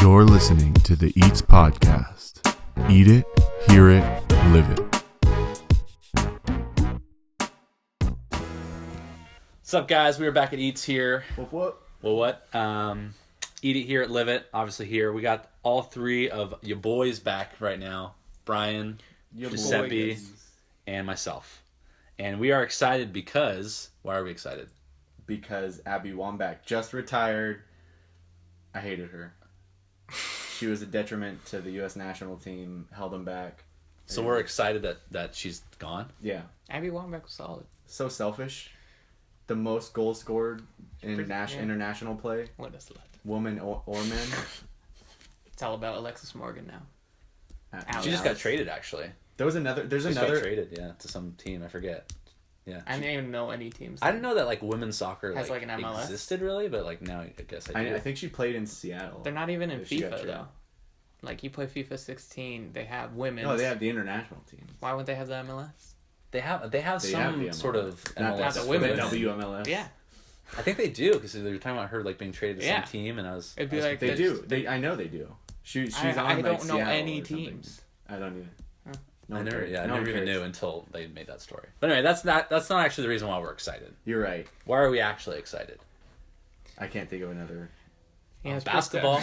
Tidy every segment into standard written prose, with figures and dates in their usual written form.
You're listening to the E.A.T.S podcast. Eat it, hear it, live it. What's up, guys? We are back at E.A.T.S here. What? Eat it, hear it, live it. Obviously here. We got all three of your boys back right now. Brian, Giuseppe, and myself. And we are excited because... Why are we excited? Because Abby Wambach just retired. I hated her. She was a detriment to the U.S. national team, held them back. So we're excited that she's gone? Yeah. Abby Wambach was solid. So selfish. The most goals scored in international play. What a slut. Woman or men. It's all about Alexis Morgan now. She just got traded, actually. There's another. Got traded, to some team. I forget. Yeah. I didn't even know any teams. I didn't know that women's soccer has an MLS existed really, but now I guess I do. I think she played in Seattle. They're not even in FIFA though. Like you play FIFA 16, they have women. No, they have the international teams. Why wouldn't they have the MLS? They have some sort of MLS. Not the women. WMLS. Yeah. I think they do because they were talking about her being traded to some team, and It'd be like they do. I know they do. She's on. I don't know Seattle any teams. I don't either. I never even knew until they made that story. But anyway, that's not actually the reason why we're excited. You're right. Why are we actually excited? I can't think of another. Basketball.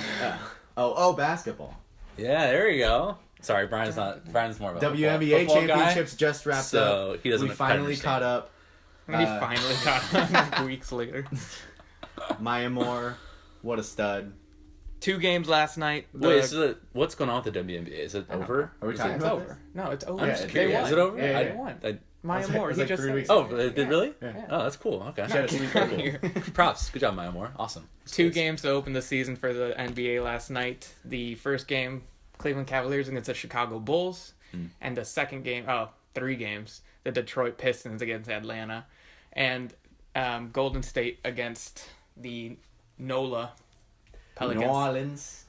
Basketball. Yeah, there you go. Sorry, Brian's more of a WNBA football championships guy, just wrapped up. So he doesn't. We finally caught up. We finally caught up weeks later. Maya Moore, what a stud. 2 games last night. Wait, what's going on with the WNBA? Is it over? Are we talking about this? No, it's over. I'm just curious. Is it over? Yeah, they won. Maya Moore. He just 3 weeks. Oh, they did really? Yeah. Oh, that's cool. Okay. Cool. Props. Good job, Maya Moore. Awesome. 2 games to open the season for the NBA last night. The first game, Cleveland Cavaliers against the Chicago Bulls. And the second game, 3 games, the Detroit Pistons against Atlanta. And Golden State against the NOLA Pelicans. New Orleans.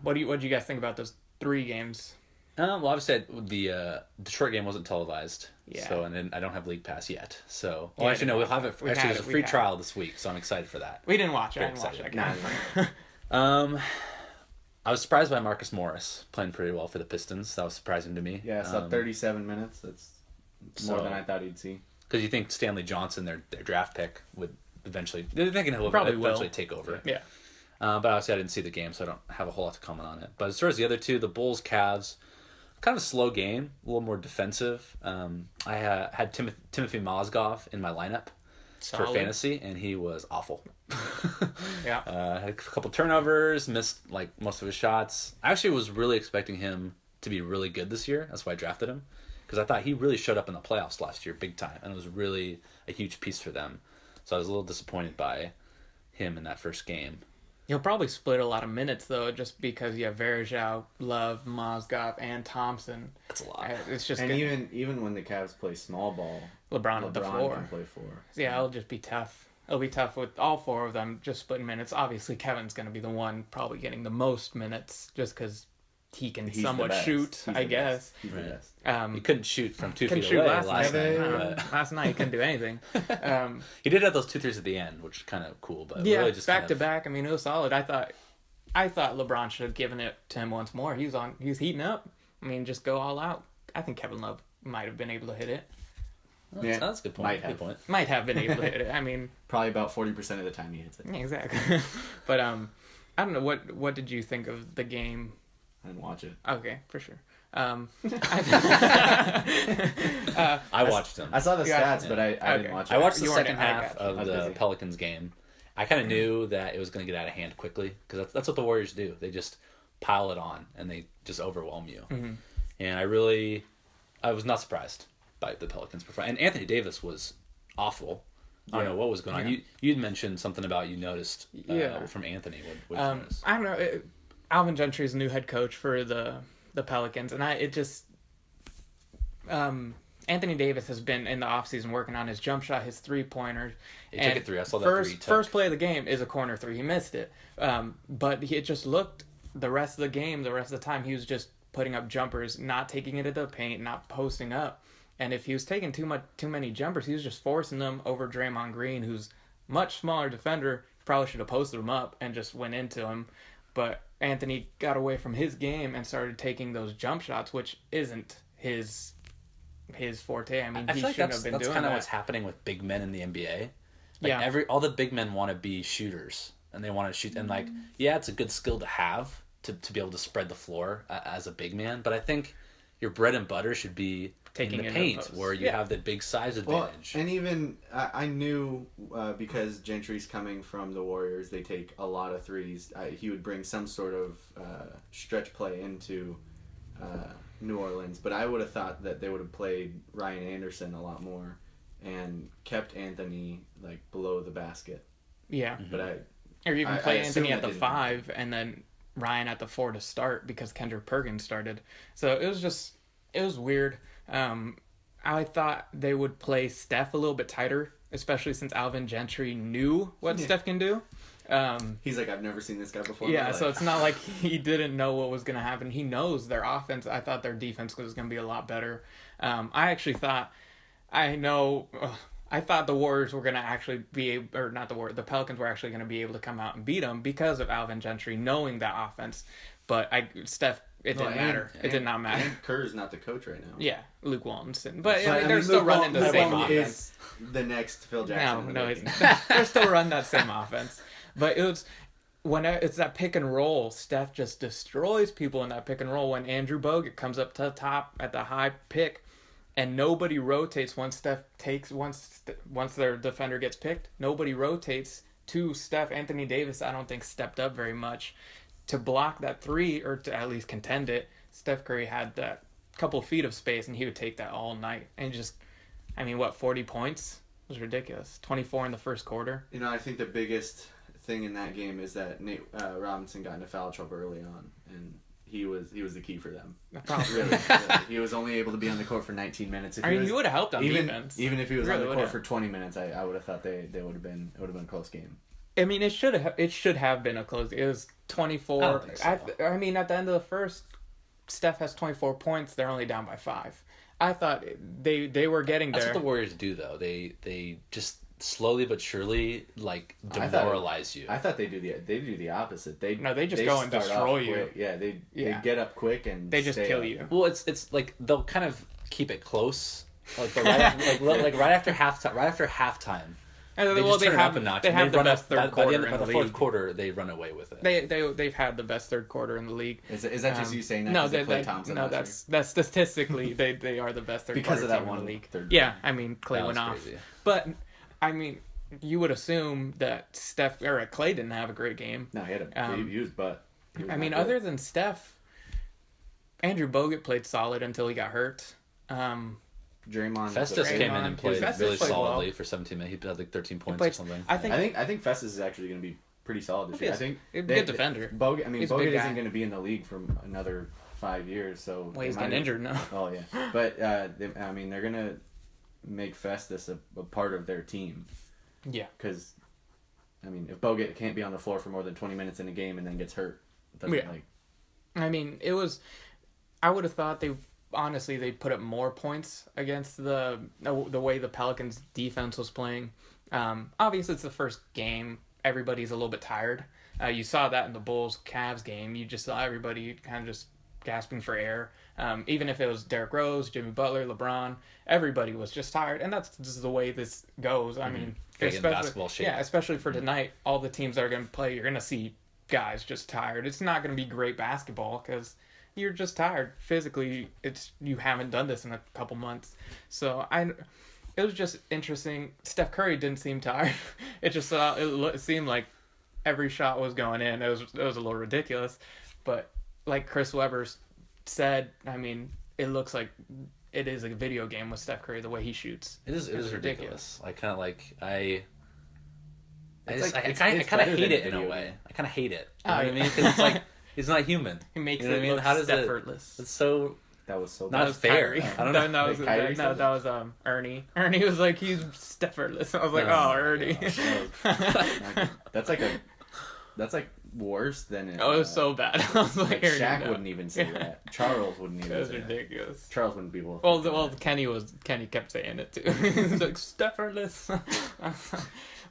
What do you guys think about those 3 games? Well, obviously the Detroit game wasn't televised. Yeah. So, and then I don't have League Pass yet. So, Yeah, actually, no, we'll have it. There's a free trial it. this week, so I'm excited for that. We didn't watch it. Very I didn't excited. watch it. I was surprised by Marcus Morris playing pretty well for the Pistons. That was surprising to me. Yeah, so 37 minutes. That's more than I thought he'd see. Because you think Stanley Johnson, their draft pick, would eventually... They're thinking he'll Probably eventually take over. Yeah. But obviously I didn't see the game, so I don't have a whole lot to comment on it. But as far as the other 2, the Bulls, Cavs, kind of a slow game, a little more defensive. I had Timothy Mozgov in my lineup for fantasy, and he was awful. Yeah. Had a couple turnovers, missed most of his shots. I actually was really expecting him to be really good this year. That's why I drafted him. Because I thought he really showed up in the playoffs last year big time, and it was really a huge piece for them. So I was a little disappointed by him in that first game. He'll probably split a lot of minutes, though, just because you have Verjao, Love, Mozgov, and Thompson. That's a lot. It's just and even when the Cavs play small ball, LeBron at the 4. can play 4. So. Yeah, it'll just be tough. It'll be tough with all 4 of them just splitting minutes. Obviously, Kevin's going to be the one probably getting the most minutes just because he can somewhat shoot, I guess. He's the best. He couldn't shoot from 2 feet shoot away last last night. Last night he couldn't do anything. He did have those 2 threes at the end, which is kind of cool. But yeah, really just back to back. I mean, it was solid. I thought LeBron should have given it to him once more. He was heating up. I mean, just go all out. I think Kevin Love might have been able to hit it. Yeah, that's a good point. Might have been able to hit it. I mean, probably about 40% of the time he hits it. Yeah, exactly. But I don't know what did you think of the game? I didn't watch it. Okay, for sure. I watched them. I saw the stats, but I didn't watch it. I watched the second half of the Pelicans game. I kind of knew that it was going to get out of hand quickly because that's what the Warriors do. They just pile it on and they just overwhelm you. Mm-hmm. And I was not surprised by the Pelicans' performance. And Anthony Davis was awful. I don't know what was going on. You'd mentioned something about you noticed from Anthony. What did you notice? I don't know. Alvin Gentry is the new head coach for the Pelicans, and Anthony Davis has been in the offseason working on his jump shot, his 3-pointer. He took a 3. I saw that 3. First play of the game is a corner 3. He missed it. But it just looked, the rest of the game, the rest of the time, he was just putting up jumpers, not taking it into the paint, not posting up. And if he was taking too many jumpers, he was just forcing them over Draymond Green, who's much smaller defender. Probably should have posted him up and just went into him. Anthony got away from his game and started taking those jump shots, which isn't his forte. I mean, I he feel like shouldn't have been doing that. that's kind of what's happening with big men in the NBA. Like Yeah. all the big men want to be shooters, and they want to shoot. And like, yeah, it's a good skill to have to be able to spread the floor as a big man. But I think your bread and butter should be Taking in the in the paint, post. where you Yeah. have the big size Well, advantage. and even I knew because Gentry's coming from the Warriors, they take a lot of threes. He would bring some sort of stretch play into New Orleans, but I would have thought that they would have played Ryan Anderson a lot more and kept Anthony like below the basket. Yeah. But Or even I play assume Anthony that at the didn't 5 and then Ryan at the 4 to start because Kendrick Perkins started. So it was weird. I thought they would play Steph a little bit tighter, especially since Alvin Gentry knew what Steph can do. he's like, I've never seen this guy before. Yeah, so it's not like he didn't know what was going to happen. He knows their offense. I thought their defense was going to be a lot better. I actually thought, I thought the Warriors were going to actually be able, or not the Warriors, the Pelicans were actually going to be able to come out and beat them because of Alvin Gentry knowing that offense. But Steph, it didn't matter. It did not matter. And Kerr's not the coach right now. Yeah, Luke Walton. But I mean, they're still running the Luke same Walton offense. is the next Phil Jackson. No, they're still running that same offense. But it was when it's that pick and roll. Steph just destroys people in that pick and roll. When Andrew Bogut comes up to the top at the high pick, and nobody rotates once their defender gets picked. Nobody rotates to Steph. Anthony Davis, I don't think stepped up very much to block that 3 or to at least contend it. Steph Curry had that couple feet of space, and he would take that all night. And just, 40 points? It was ridiculous. 24 in the first quarter. I think the biggest thing in that game is that Nate Robinson got into foul trouble early on, and he was the key for them. Really. He was only able to be on the court for 19 minutes. He would have helped on defense. Even if he was on the court for 20 minutes, I would have thought it would have been a close game. It should have been a close. It was 24. I don't think so. At the end of the first, Steph has 24 points. They're only down by 5. I thought they were getting there. That's what the Warriors do, though. They just slowly but surely demoralize you. I thought they do the opposite. They just go and destroy you. Quick. Yeah, they get up quick and they just kill you. Well, it's like they'll kind of keep it close, like right after halftime. They just turn it up a notch. They have the best third quarter by the fourth quarter, they run away with it. They've had the best third quarter in the league. Is that just you saying that? No, Klay Thompson. No, that's statistically they are the best third because quarter of that team one in the league. Third yeah, Klay went off, crazy. but you would assume that Klay didn't have a great game. No, he had he was butt. Other than Steph, Andrew Bogut played solid until he got hurt. Draymond. Festus came in and played really solidly well for 17 minutes. He had like 13 points or something. I think Festus is actually going to be pretty solid this year. I think good defender. Bogut Bogut isn't going to be in the league for another 5 years, so he's getting injured now. Oh yeah, but they're going to make Festus a part of their team. Yeah, because if Bogut can't be on the floor for more than 20 minutes in a game and then gets hurt, it was. I would have thought they put up more points against the way the Pelicans defense was playing. Obviously, it's the first game. Everybody's a little bit tired. You saw that in the Bulls-Cavs game. You just saw everybody kind of just gasping for air. Even if it was Derrick Rose, Jimmy Butler, LeBron, everybody was just tired. And that's just the way this goes. Especially basketball shape. Yeah, especially for tonight. All the teams that are going to play, you're going to see guys just tired. It's not going to be great basketball because you're just tired physically. You haven't done this in a couple months, so it was just interesting. Steph Curry didn't seem tired. It seemed like every shot was going in. It was a little ridiculous, but like Chris Webber said, it looks like it is a video game with Steph Curry the way he shoots. It is ridiculous. I kind of I It's kind of better hate than it in a video way. game. I kind of hate it. You know what I mean? Because it's like he's not human. He makes you know it what I mean? look How does effortless. It's so That was so not bad. fair. I don't know. That was Ernie. Ernie was like, he's effortless. I was like, No. Ernie. That's like worse than it. Oh, it was so bad. I was like, Ernie, Shaq no. wouldn't even say that. Charles wouldn't even It was say that. ridiculous. Charles wouldn't be able to Well, think that. Kenny kept saying it too. He's like, effortless.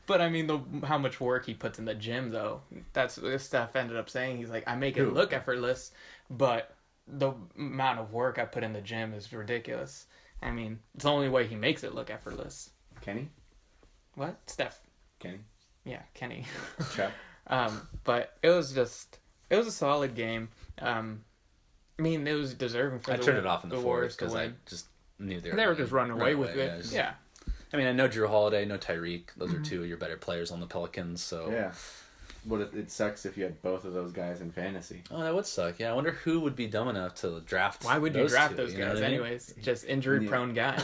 But I mean, how much work he puts in the gym, though. That's what Steph ended up saying. He's like, I make it look effortless, but the amount of work I put in the gym is ridiculous. I mean, it's the only way he makes it look effortless. Kenny? What? Steph. Kenny? Yeah, Kenny. Chuck? But it was a solid game. I mean, it was deserving for I turned it off in the fourth because I just knew they were just running away with it. Yeah. I mean, I know Drew Holiday, no Tyreek. Those are two of your better players on the Pelicans. So Yeah. But it sucks if you had both of those guys in fantasy. Oh, that would suck. Yeah, I wonder who would be dumb enough to draft. Why would you draft those you know guys what I mean? anyways? Just injury-prone guys.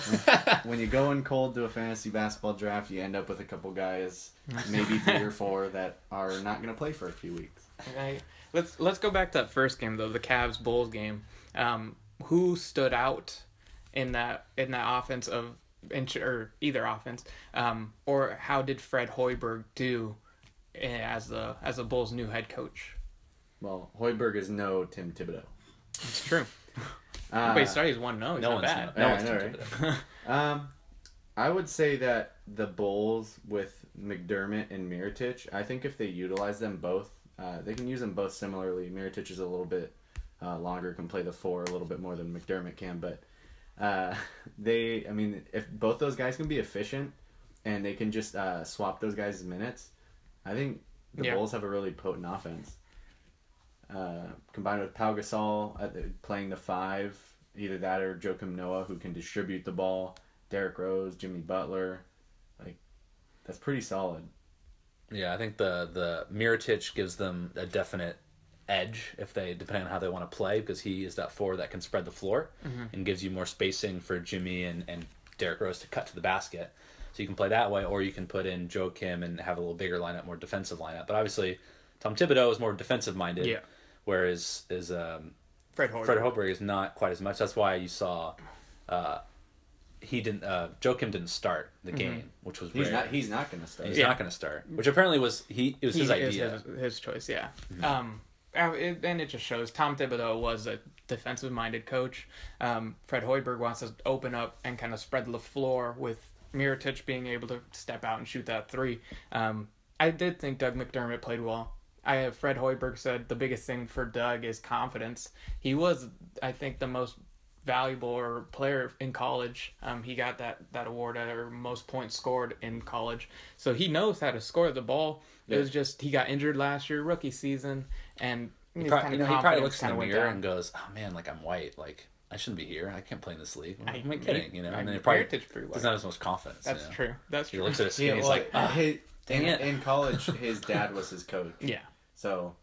When you go in cold to a fantasy basketball draft, you end up with a couple guys, maybe 3 or 4, that are not going to play for a few weeks. Okay. Let's go back to that first game though, the Cavs Bulls game. Who stood out in that offense or either offense, or how did Fred Hoiberg do as the Bulls' new head coach? Well, Hoiberg is no Tim Thibodeau. It's true. But he's 1-0. He's not bad. No one's I know, right? I would say that the Bulls with McDermott and Mirotic, I think if they utilize them both, they can use them both similarly. Mirotic is a little bit longer, can play the 4 a little bit more than McDermott can, but if both those guys can be efficient and they can just swap those guys' minutes, I think the Bulls have a really potent offense. Combined with Pau Gasol playing the 5, either that or Joakim Noah, who can distribute the ball, Derrick Rose, Jimmy Butler, that's pretty solid. Yeah, I think the Mirotic gives them a definite edge depending on how they want to play, because he is that 4 that can spread the floor and gives you more spacing for Jimmy and Derrick Rose to cut to the basket. So you can play that way, or you can put in Joakim and have a little bigger lineup, more defensive lineup. But obviously, Tom Thibodeau is more defensive minded, whereas Fred Hoiberg is not quite as much. That's why you saw Joakim didn't start the game, which was rare. He's not going to start. He's not going to start, which apparently was his idea. His choice, yeah. And it just shows Tom Thibodeau was a defensive-minded coach. Fred Hoiberg wants to open up and kind of spread the floor, with Mirotic being able to step out and shoot that 3. I did think Doug McDermott played well. Fred Hoiberg said the biggest thing for Doug is confidence. He was, I think, the most valuable player in college. He got that award or most points scored in college. So he knows how to score the ball. It was just he got injured last year, rookie season, and he probably looks in the mirror and goes, "Oh man, I'm white. I shouldn't be here. I can't play in this league. Am I kidding? And then he probably doesn't have as much confidence. That's true. That's true. He looks at his skin. He's like, dang it. In college, his dad was his coach. Yeah. So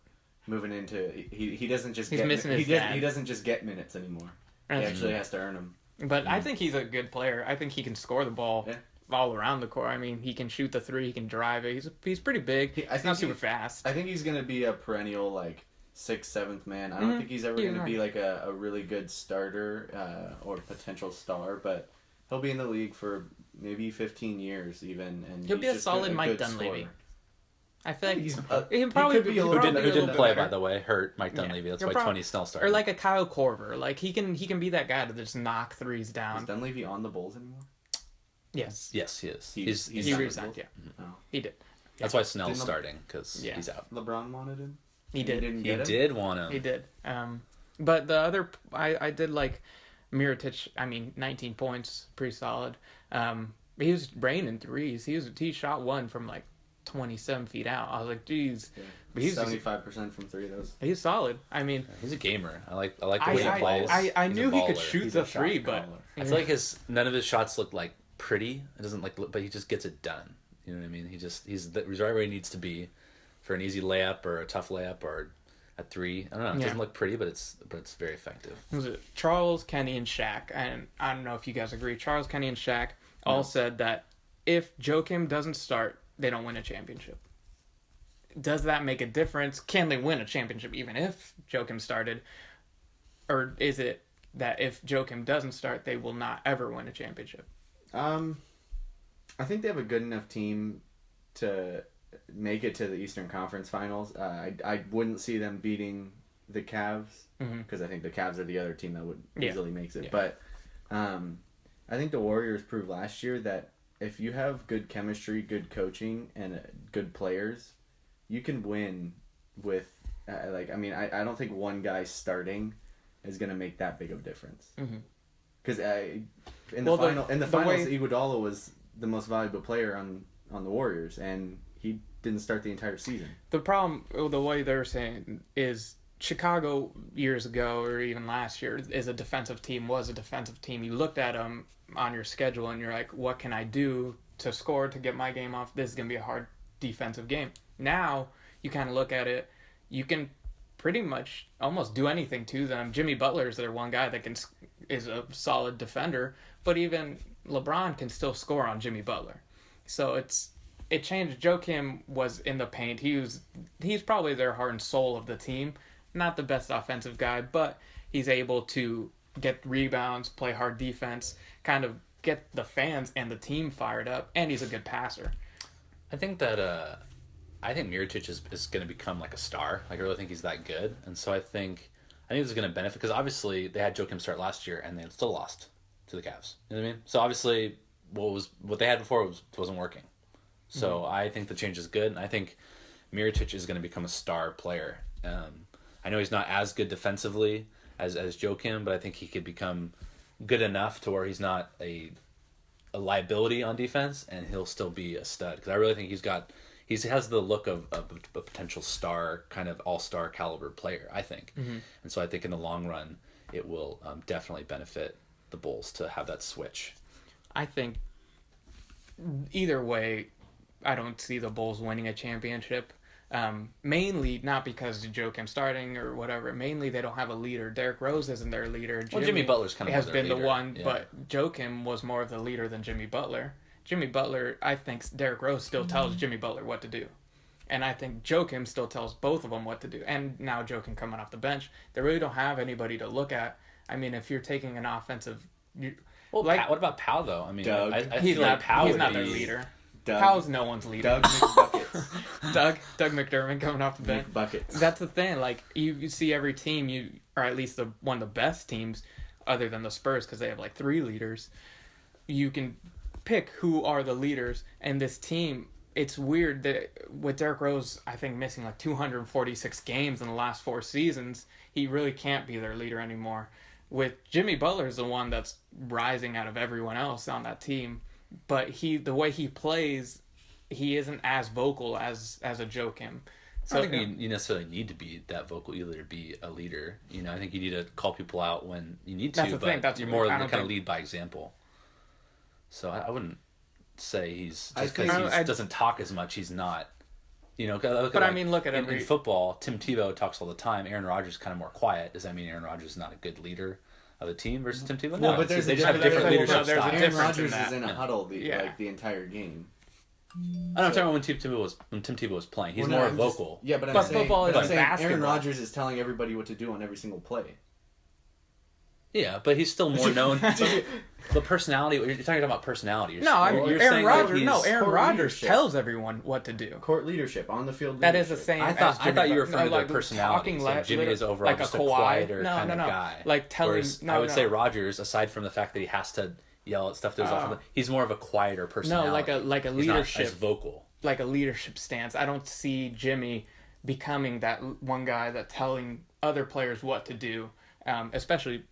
moving into he doesn't just he doesn't just get minutes anymore. He actually has to earn them. But I think he's a good player. I think he can score the ball all around the court. I mean, he can shoot the 3. He can drive it. He's pretty big. He's not super fast. I think he's gonna be a perennial 6th, 7th man. I don't think he's ever gonna be a really good starter or potential star, but he'll be in the league for maybe 15 years even, and he'll be a solid Mike Dunleavy. Scorer. I feel like he probably could be a who little didn't play, by the way, hurt Mike Dunleavy. That's why Tony Snell started. Or like a Kyle Korver. He can be that guy to just knock 3s down. Is Dunleavy on the Bulls anymore? Yes. Yes, he is. He resigned, He did. That's why Snell's starting, because he's out. LeBron wanted him? He did. He did want him. He did. But the other, I did like Mirotic. 19 points, pretty solid. He was raining 3s. He shot 1 from 27 feet out. I was like, geez. Yeah. But he's 75% from 3. He's solid. He's a gamer. I like the way he plays. I knew he could shoot the 3, but I feel like none of his shots look pretty. It doesn't but he just gets it done. You know what I mean? He's right where he needs to be for an easy layup or a tough layup or a 3. I don't know. It doesn't look pretty, but it's very effective. Was it Charles, Kenny, and Shaq? And I don't know if you guys agree. Charles, Kenny, and Shaq all said that if Joakim doesn't start, they don't win a championship. Does that make a difference? Can they win a championship even if Joakim started? Or is it that if Joakim doesn't start, they will not ever win a championship? I think they have a good enough team to make it to the Eastern Conference Finals. I wouldn't see them beating the Cavs, because I think the Cavs are the other team that would easily makes it. Yeah. But I think the Warriors proved last year that if you have good chemistry, good coaching, and good players, you can win with I don't think one guy starting is going to make that big of a difference. Because in the finals, Iguodala was the most valuable player on the Warriors, and he didn't start the entire season. The problem, the way they're saying, is Chicago years ago or even last year was a defensive team. You looked at them on your schedule and you're like, what can I do to score to get my game off? This is going to be a hard defensive game. Now you kind of look at it, you can pretty much almost do anything to them. Jimmy Butler is their one guy that is a solid defender, but even LeBron can still score on Jimmy Butler. So it changed. Joakim was in the paint. He's probably their heart and soul of the team. Not the best offensive guy, but he's able to get rebounds, play hard defense, kind of get the fans and the team fired up, and he's a good passer. I think Mirotic is going to become like a star. Like, I really think he's that good, and so I think this is going to benefit, because obviously they had Joakim start last year and they still lost to the Cavs. You know what I mean? So obviously what they had before wasn't working. So I think the change is good, and I think Mirotic is going to become a star player. I know he's not as good defensively as Joakim, but I think he could become good enough to where he's not a liability on defense, and he'll still be a stud. Because I really think he has the look of a potential star, kind of all-star caliber player, I think. And so I think in the long run, it will definitely benefit the Bulls to have that switch. I think either way, I don't see the Bulls winning a championship. Mainly not because Joakim starting or whatever. Mainly they don't have a leader. Derrick Rose isn't their leader. Jimmy Butler's kind of has been leader. The one, yeah. But Joakim was more of the leader than Jimmy Butler. Jimmy Butler, I think Derrick Rose still tells Jimmy Butler what to do. And I think Joakim still tells both of them what to do. And now Joakim coming off the bench, they really don't have anybody to look at. I mean, if you're taking an offensive... what about Pau, though? I mean, I he's feel like Pau he's would not be... their leader. Pau's no one's leader. Doug McDermott coming off the bench. Buckets. That's the thing. Like, you see every team, or at least one of the best teams, other than the Spurs, because they have like 3 leaders. You can pick who are the leaders, and this team. It's weird that with Derrick Rose, I think missing like 246 games in the last 4 seasons, he really can't be their leader anymore. With Jimmy Butler is the one that's rising out of everyone else on that team. But the way he plays, he isn't as vocal as a Joakim. So I don't think you necessarily need to be that vocal either to be a leader. You know, I think you need to call people out when you need to. That's the thing. You're more than kind of lead by example. So I wouldn't say he's just because he doesn't talk as much. He's not. You know, look at in football. Tim Tebow talks all the time. Aaron Rodgers is kind of more quiet. Does that mean Aaron Rodgers is not a good leader of the team versus Tim Tebow? No, but they just have different leadership styles. Aaron Rodgers is in a huddle the entire game. I don't know when Tim Tebow was playing. He's more vocal. But I'm saying Aaron Rodgers is telling everybody what to do on every single play. Yeah, but he's still more known. But personality, you're talking about personality. Aaron Rodgers tells everyone what to do. Court leadership, on the field leadership. That is the same. I thought you were referring to their personality. So Jimmy is overall like just a quieter kind of guy. Like telling. I would say Rodgers, aside from the fact that he has to yell at stuff to his offense, he's more of a quieter personality. No, like a leadership. He's not as vocal. Like a leadership stance. I don't see Jimmy becoming that one guy that telling other players what to do, especially.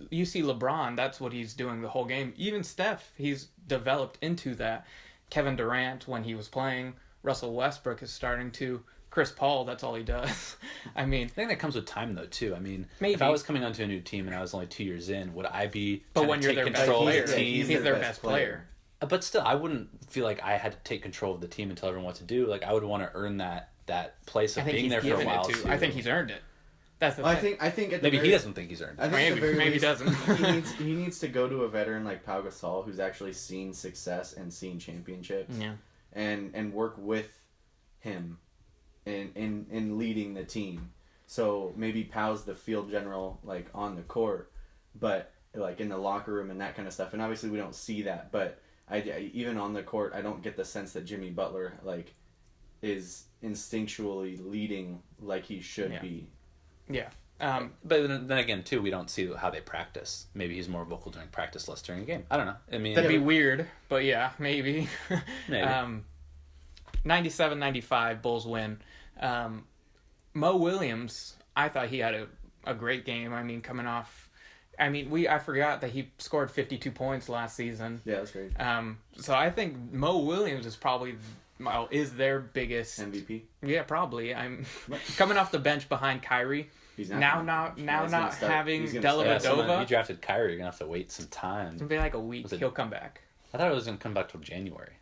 You see LeBron, that's what he's doing the whole game. Even Steph, he's developed into that. Kevin Durant, when he was playing, Russell Westbrook is starting to. Chris Paul, that's all he does. I think that comes with time, though, too. Maybe. If I was coming onto a new team and I was only 2 years in, would I be but when you're take their control best player, of the team? He's their best player. But still, I wouldn't feel like I had to take control of the team and tell everyone what to do. Like, I would want to earn that place of being there for a while, too. I think he's earned it. That's the thing. I think maybe he doesn't think he's earned it. Maybe he doesn't. he needs to go to a veteran like Pau Gasol, who's actually seen success and seen championships, and work with him in leading the team. So maybe Pau's the field general, like on the court, but like in the locker room and that kind of stuff. And obviously we don't see that, but even on the court, I don't get the sense that Jimmy Butler is instinctually leading like he should be. Yeah, But then again, too, we don't see how they practice. Maybe he's more vocal during practice, less during a game. I don't know. I mean, that'd be weird, but yeah, maybe. Maybe. 97-95, Bulls win. Mo Williams, I thought he had a great game. I mean, coming off... I forgot that he scored 52 points last season. Yeah, that's great. So I think Mo Williams is probably... is their biggest... MVP? Yeah, probably. I'm coming off the bench behind Kyrie. He's not Not having Dellavedova. You drafted Kyrie, you're going to have to wait some time. It's going to be like a week. He'll come back. I thought it was going to come back till January.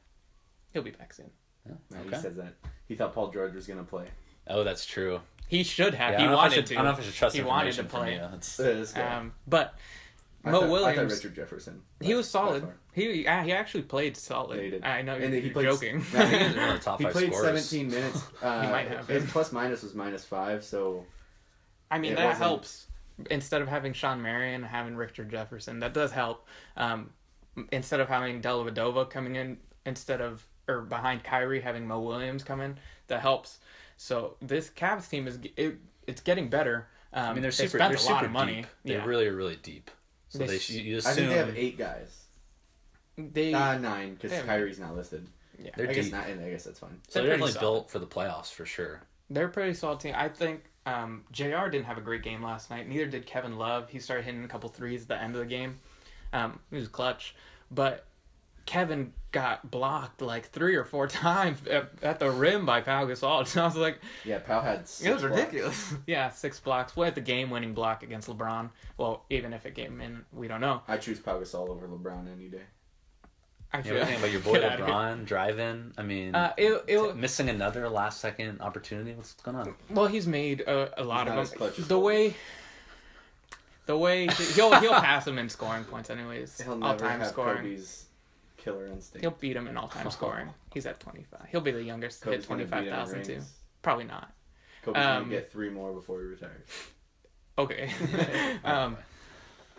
He'll be back soon. Yeah, okay. He says that. He thought Paul George was going to play. Oh, that's true. He should have. Yeah, he wanted to. I don't know if I should trust he wanted to play. But Mo Williams... I thought Richard Jefferson. He was solid. He actually played solid. Yeah, he did. I know and you're joking. He played 17 minutes. He might have. His plus-minus was -5, so... I mean, that helps. Instead of having Sean Marion, having Richard Jefferson, that does help. Instead of having Dellavedova coming in or behind Kyrie, having Mo Williams come in, that helps. So this Cavs team it's getting better. I mean, they're spent a lot of money. Deep. They're really, really deep. So you assume... I think they have 8 guys. 9, because Kyrie's not listed. Yeah, they're deep. I guess that's fine. So they're definitely built for the playoffs for sure. They're a pretty solid team. I think JR didn't have a great game last night. Neither did Kevin Love. He started hitting a couple threes at the end of the game. He was clutch. But Kevin got blocked like 3 or 4 times at the rim by Pau Gasol. So I was like... Yeah, Pau had 6 It was ridiculous. Yeah, 6 blocks. What, the game-winning block against LeBron? Well, even if it came in, we don't know. I choose Pau Gasol over LeBron any day. I feel think about your boy LeBron driving. I mean, missing another last-second opportunity. What's going on? Well, he's made a lot of them. The way he'll pass him in scoring points anyways. He'll never all-time have scoring. Kobe's killer instinct. He'll beat him in all-time scoring. He's at 25. He'll be the youngest to hit 25,000 too. Probably not. Kobe's gonna get 3 more before he retires. Okay.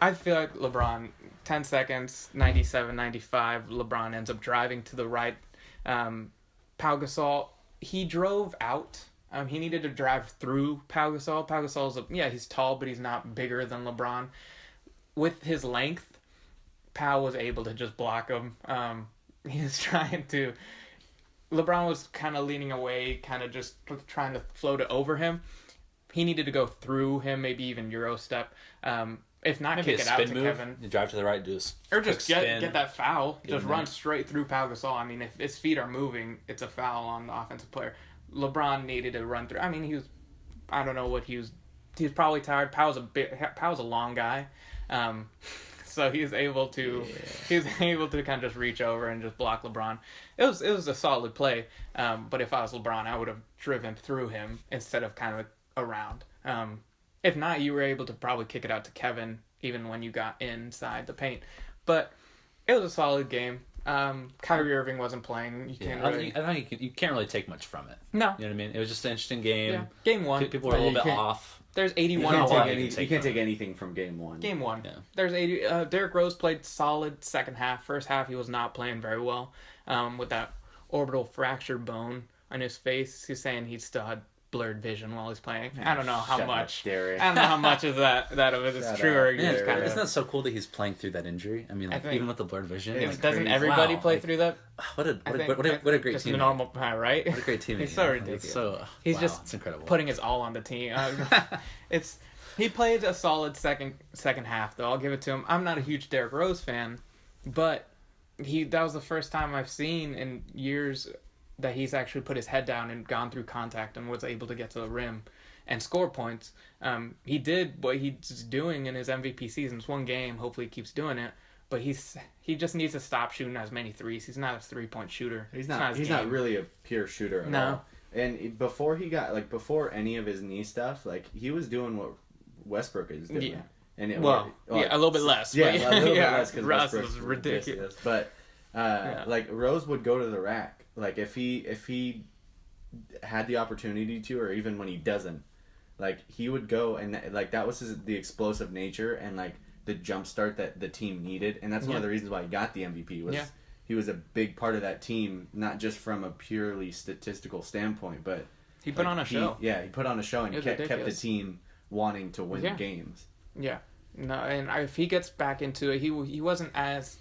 I feel like LeBron, 10 seconds, 97, 95, LeBron ends up driving to the right. Pau Gasol, he drove out. He needed to drive through Pau Gasol. Pau Gasol's, he's tall, but he's not bigger than LeBron. With his length, Pau was able to just block him. He was trying to... LeBron was kind of leaning away, kind of just trying to float it over him. He needed to go through him, maybe even Euro step. If not, maybe kick it out to move. Kevin. You drive to the right, or just get that foul. Just run there. straight through Pau Gasol. I mean, if his feet are moving, it's a foul on the offensive player. LeBron needed to run through. I mean, I don't know what he was probably tired. Pau's a long guy. So he was able to kind of just reach over and just block LeBron. It was a solid play. But if I was LeBron, I would have driven through him instead of kind of around. If not, you were able to probably kick it out to Kevin even when you got inside the paint. But it was a solid game. Kyrie Irving wasn't playing. I think you can't really take much from it. No. You know what I mean? It was just an interesting game. Yeah. Game 1. People were a little bit off. There's 81. You can't take anything from game 1. Game 1. Yeah. There's 80. Derrick Rose played solid second half. First half, he was not playing very well. With that orbital fracture bone on his face, he's saying he still had blurred vision while he's playing. I don't know how much. I don't know how much of that of it is true or just kind of. Isn't that so cool that he's playing through that injury? I mean, even with the blurred vision. Doesn't everybody play through that? What a great just team. A normal, right? What a great team. He's so ridiculous. It's incredible. Putting his all on the team. He played a solid second half though. I'll give it to him. I'm not a huge Derrick Rose fan, but that was the first time I've seen in years that he's actually put his head down and gone through contact and was able to get to the rim and score points. He did what he's doing in his MVP seasons. One game, hopefully he keeps doing it. But he just needs to stop shooting as many threes. He's not a 3-point shooter. He's not really a pure shooter at all. And before any of his knee stuff, he was doing what Westbrook is doing. Yeah. And a little bit less. Yeah, a little bit less because Russ Westbrook's was ridiculous. But Rose would go to the rack. If he had the opportunity to, or even when he doesn't, he would go and that was the explosive nature and the jump start that the team needed, and that's one of the reasons why he got the MVP was he was a big part of that team, not just from a purely statistical standpoint, but he put on a show. He put on a show and kept the team wanting to win games. Yeah. No, and if he gets back into it, he wasn't as,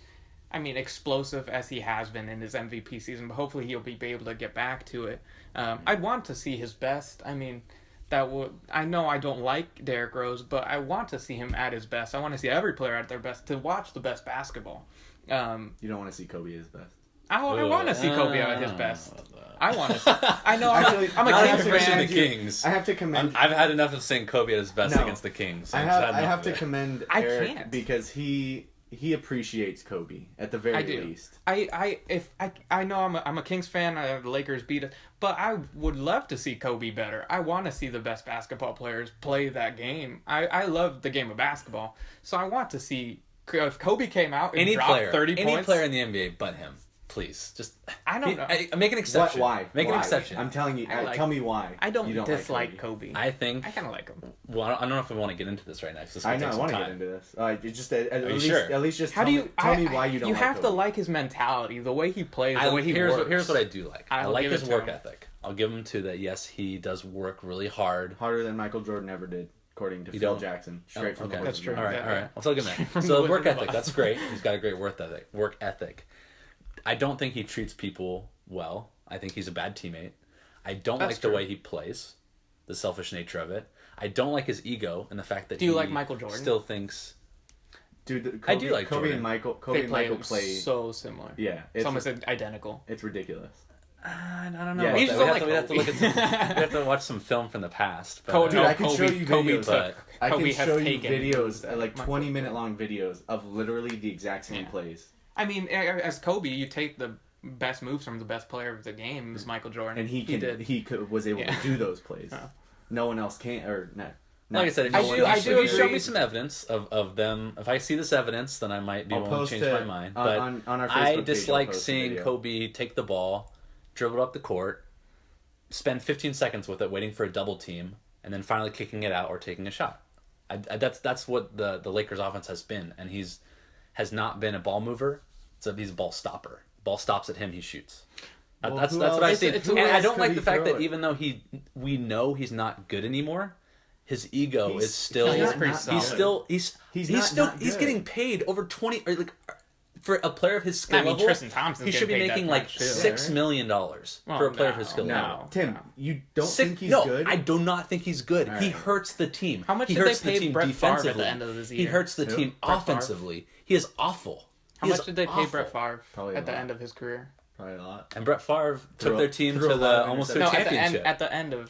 explosive as he has been in his MVP season, but hopefully he'll be able to get back to it. I'd want to see his best. I know I don't like Derrick Rose, but I want to see him at his best. I want to see every player at their best to watch the best basketball. You don't want to see Kobe at his best? I want to see Kobe at his best. I want to. I know. I'm a Kings fan. The Kings. I have to commend. I've had enough of seeing Kobe at his best against the Kings. I have to commend Eric because he appreciates Kobe at the very least. I know I'm a Kings fan. The Lakers beat us, but I would love to see Kobe better. I want to see the best basketball players play that game. I love the game of basketball, so I want to see if Kobe came out and dropped 30 points. Any player in the NBA but him. Please, just I don't know. Make an exception. Why? Make an exception. I'm telling you. Tell me why. I don't dislike Kobe. I think I kind of like him. Well, I don't know if we want to get into this right now. I know. I want to get into this. Just at least just tell me why you don't. You like have Kobe. to like his mentality, the way he plays, the way he works. Here's what I do like. I like his work ethic. I'll give him to that. Yes, he does work really harder than Michael Jordan ever did, according to Phil Jackson. Straight from the That's true. All right. I'll tell him that. So work ethic. That's great. He's got a great work ethic. I don't think he treats people well. I think he's a bad teammate. I don't like the way he plays, the selfish nature of it. I don't like his ego and the fact that do you like Michael Jordan? Still thinks. Dude, I do like Kobe Jordan. and Michael. They play so similar. Yeah, it's almost identical. It's ridiculous. I don't know. Yeah, we have to look at some. We have to watch some film from the past. But, I can show you videos. I can show you videos, like 20-minute long videos of literally the exact same plays. I mean, as Kobe, you take the best moves from the best player of the game, is Michael Jordan, and he was able to do those plays. No one else can, or no. Like I said, if you show me some evidence of them, if I see this evidence, then I might be willing to change my mind. But on our Facebook I dislike seeing Kobe take the ball, dribble up the court, spend 15 seconds with it, waiting for a double team, and then finally kicking it out or taking a shot. That's what the Lakers offense has been, and has not been a ball mover. He's a ball stopper. Ball stops at him, he shoots. That's what I see. And I don't like the fact that even though we know he's not good anymore, his ego is still. He's getting paid over 20 or like for a player of his skill level. Tristan Thompson's he should be making like $6 million for a player of his skill level. Tim, you don't think he's good? I do not think he's good. Right. He hurts the team. How much he did hurts they the pay team Brett Favre defensively. at the end of this year? He hurts the team offensively. He is awful. How much did they pay Brett Favre Probably at the end of his career? Probably a lot. And Brett Favre took their team to almost their championship. At the end of,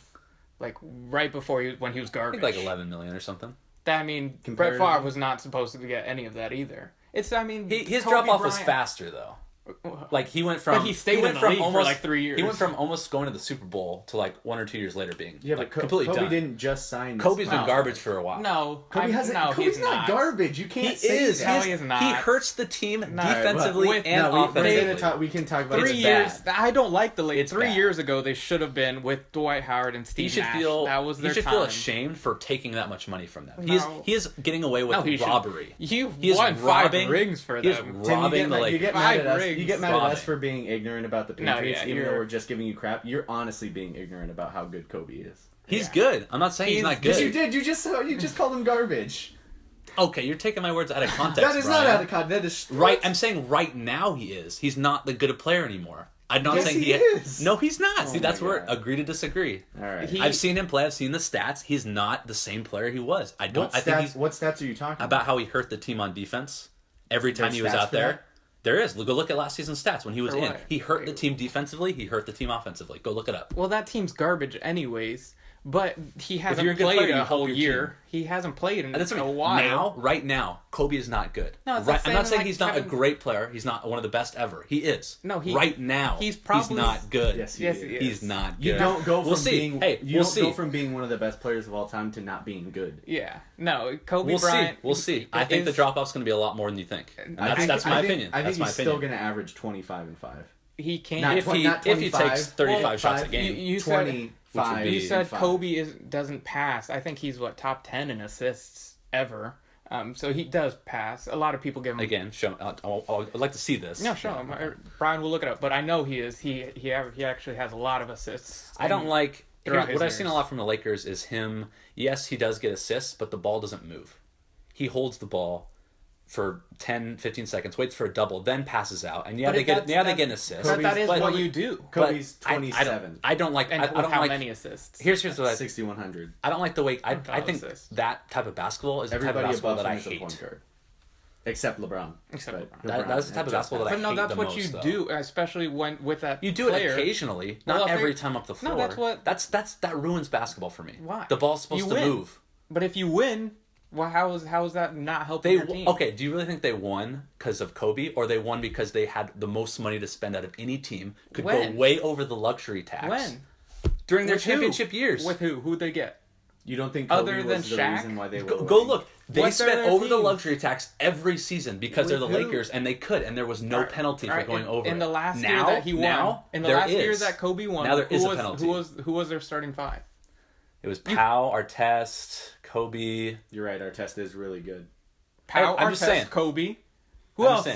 like, right before when he was garbage. I think like $11 million or something. Brett Favre was not supposed to get any of that either. His drop off was faster though. Like he went from, but he stayed in the league for like 3 years. He went from almost going to the Super Bowl to like 1 or 2 years later being completely Kobe done. didn't just sign. Kobe's been garbage for a while. No, Kobe's not garbage. You can't say that. No, he is not. He hurts the team defensively and offensively. We can talk about 3 years. I don't like the Lakers. 3 bad. years ago, they should have been with Dwight Howard and Steve Nash. That was their time. He should feel ashamed for taking that much money from them. He is getting away with robbery. He won 5 rings for them. He is robbing the Lakers. You get mad at us for being ignorant about the Patriots, even though we're just giving you crap. You're honestly being ignorant about how good Kobe is. He's good. I'm not saying he's not good. Yes, you did. You just called him garbage. Okay, you're taking my words out of context. That is not out of context. That is right. I'm saying right now he is. He's not the good player anymore. I'm not saying he is. No, he's not. See, that's where agree to disagree. All right. I've seen him play. I've seen the stats. He's not the same player he was. What stats are you talking about? How he hurt the team on defense every time he was out there. There is. Go look at last season's stats when he was in. He hurt the team defensively. He hurt the team offensively. Go look it up. Well, that team's garbage anyways. But he hasn't played a whole year. He hasn't played in a while. Right now, Kobe is not good. No, I'm not saying he's not a great player. He's not one of the best ever. He is. Right now, he's not good. Yes, he is. He's not good. You don't go from go from being one of the best players of all time to not being good. Yeah. No, Kobe Bryant. We'll see. I think the drop-off's going to be a lot more than you think. That's my opinion. I think he's still going to average 25 and 5. He can't. If he takes 35 shots a game. You said Kobe doesn't pass. I think he's top 10 in assists ever. So he does pass. A lot of people give him again. Show. I'd like to see this. No, show him. Brian will look it up. But I know he is. He actually has a lot of assists. I don't like What I've seen a lot from the Lakers is him. Yes, he does get assists, but the ball doesn't move. He holds the ball for 10, 15 seconds, waits for a double, then passes out, and they get an assist. But that is what you do. Kobe's 27. I don't like. And I don't how like, many assists? Here's what 6,100. I don't like the way. I think that type of basketball is the type of basketball that I hate. Except LeBron. That's the type of basketball that I hate. But no, that's the what most, you though. do, especially with that. You do player. it occasionally, not every time up the floor. No, that ruins basketball for me. Why? The ball's supposed to move. But if you win, well, how is that not helping your team? Okay, do you really think they won because of Kobe, or they won because they had the most money to spend out of any team, could go way over the luxury tax? When? During their championship years. With who? Who'd they get? You don't think Kobe other than was the Shaq? reason why they were Go look. They spent over the team? luxury tax every season because they're the With who? Lakers, and they could, and there was no penalty for going over in it. the last year that he won, in the last year that Kobe won, now there is a penalty. Who was their starting five? It was Pau, E.A.T.S, Kobe. You're right. E.A.T.S is really good. Pau, I'm just saying. Kobe. Who else?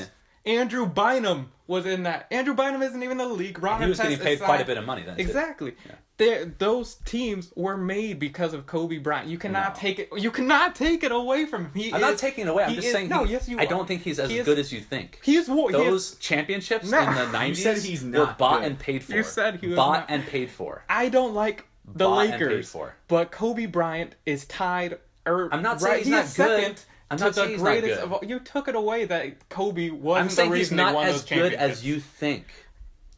Andrew Bynum was in that. Andrew Bynum isn't even in the league. He was getting paid quite a bit of money then. Exactly. Yeah. Those teams were made because of Kobe Bryant. You cannot take it. You cannot take it away from him. I'm not taking it away. I'm just saying. Yes, you are. I don't think he's as good as you think. Those championships in the 90s were bought and paid for. You said he was bought and paid for. I don't like the Lakers, for. But Kobe Bryant is tied. I'm not saying he's not good. I'm not saying he's not good. You took it away that Kobe wasn't I'm saying the reason they won those championships. He's not as good as you think.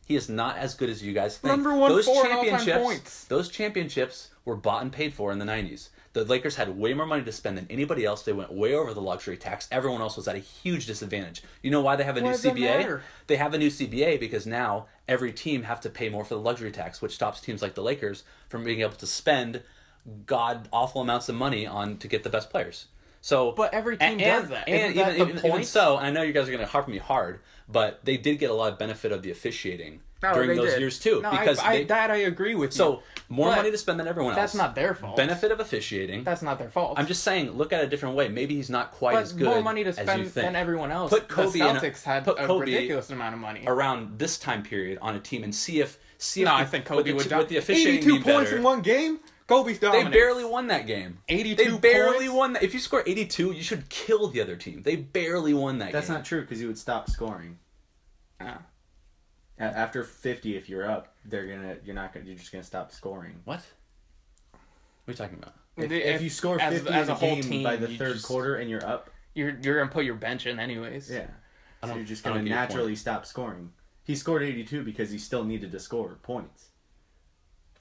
He is not as good as you guys think. Number one, those 4 all-time points. Those championships were bought and paid for in the 90s. The Lakers had way more money to spend than anybody else. They went way over the luxury tax. Everyone else was at a huge disadvantage. You know why they have a new CBA? They have a new CBA because now every team have to pay more for the luxury tax, which stops teams like the Lakers from being able to spend god-awful amounts of money to get the best players. So, but every team does that. And even so, I know you guys are going to harp me hard, but they did get a lot of benefit of the officiating during those years too. No, because I agree with you. So, more money to spend than everyone else. That's not their fault. Benefit of officiating. That's not their fault. I'm just saying, look at it a different way. Maybe he's not quite as good more money to spend as you think. than everyone else. Put Kobe the Celtics had a ridiculous amount of money around this time period on a team and see if I think Kobe would with the officiating 82 points in one game. Kobe's dominant. They barely won that game. 82 They barely won that. If you score 82, you should kill the other team. They barely won that game. That's not true because you would stop scoring. After 50, if you're up, you're just gonna stop scoring. What are you talking about? If you score 50 as a whole team by the third quarter and you're up, you're gonna put your bench in anyways. Yeah, so you're just gonna naturally stop scoring. He scored 82 because he still needed to score points.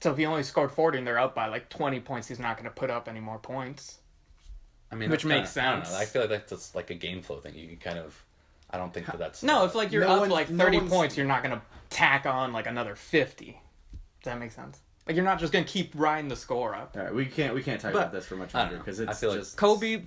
So if he only scored 40 and they're up by like 20 points, he's not going to put up any more points. I mean, which makes sense. I don't know. I feel like that's just like a game flow thing. You can kind of. I don't think that's. No, if like you're up like 30 points, you're not going to tack on like another 50. Does that make sense? Like you're not just gonna keep riding the score up. All right, we can't talk about this for much longer because it's. I feel just Kobe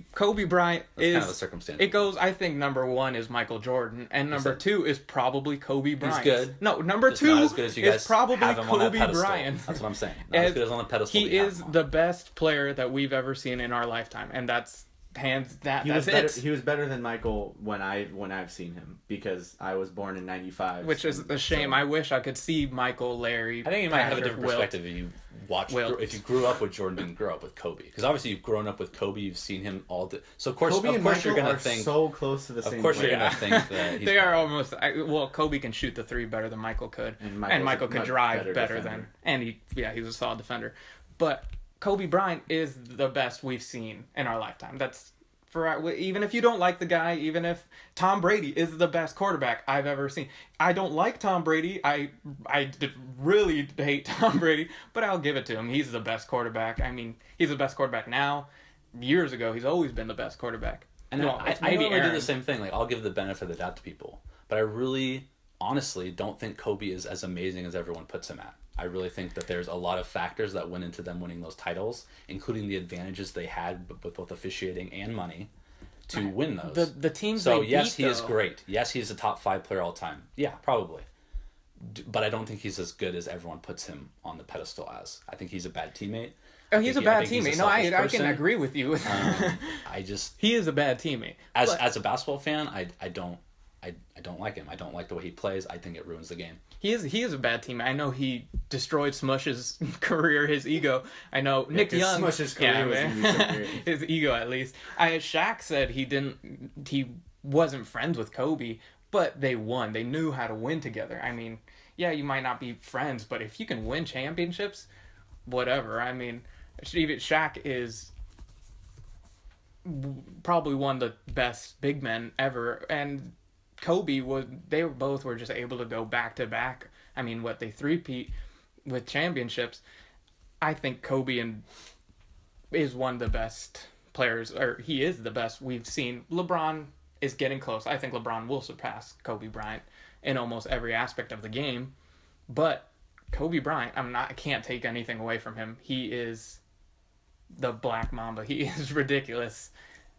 Bryant is kind of a circumstance. It goes. I think number 1 is Michael Jordan, and number 2 is probably Kobe Bryant. He's good. No, number just 2 not as good as you guys is probably have him on Kobe that Bryant. That's what I'm saying. Not as good as on the pedestal. He is the best player that we've ever seen in our lifetime, and that's hands that. That's it. He was better than Michael when I've seen him because I was born in '95, which is a shame. So, I wish I could see Michael, Larry. I think you might have a different perspective if you watch. If you grew up with Jordan, didn't grow up with Kobe, because obviously you've grown up with Kobe, you've seen him all. So of course you're gonna think so close to the same. Of course player. you're gonna think that they are almost. Kobe can shoot the 3 better than Michael could, and Michael could drive better than. And he's a solid defender, but Kobe Bryant is the best we've seen in our lifetime. That's. Even if you don't like the guy, even if Tom Brady is the best quarterback I've ever seen. I don't like Tom Brady. I really hate Tom Brady, but I'll give it to him. He's the best quarterback. I mean, he's the best quarterback now. Years ago, he's always been the best quarterback. And I normally do the same thing. Like, I'll give the benefit of the doubt to people. But I really, honestly, don't think Kobe is as amazing as everyone puts him at. I really think that there's a lot of factors that went into them winning those titles, including the advantages they had with both officiating and money to win those. The teams so they yes, beat, he is great. Yes, he's a top 5 player all time. Yeah, probably. But I don't think he's as good as everyone puts him on the pedestal as. I think he's a bad teammate. Oh, he's a bad teammate. No, I can agree with you. I just he is a bad teammate. As a basketball fan, I don't I don't like him. I don't like the way he plays. I think it ruins the game. He is a bad teammate. I know he destroyed Smush's career, his ego. I know Nick Young. Smush's career was going to be so great. His ego, at least. Shaq said he wasn't friends with Kobe, but they won. They knew how to win together. I mean, yeah, you might not be friends, but if you can win championships, whatever. I mean, Shaq is probably one of the best big men ever, and Kobe they both were just able to go back to back. I mean, they three-peat with championships. I think Kobe is one of the best players, or he is the best we've seen. LeBron is getting close. I think LeBron will surpass Kobe Bryant in almost every aspect of the game. But Kobe Bryant, I can't take anything away from him. He is the Black Mamba. He is ridiculous.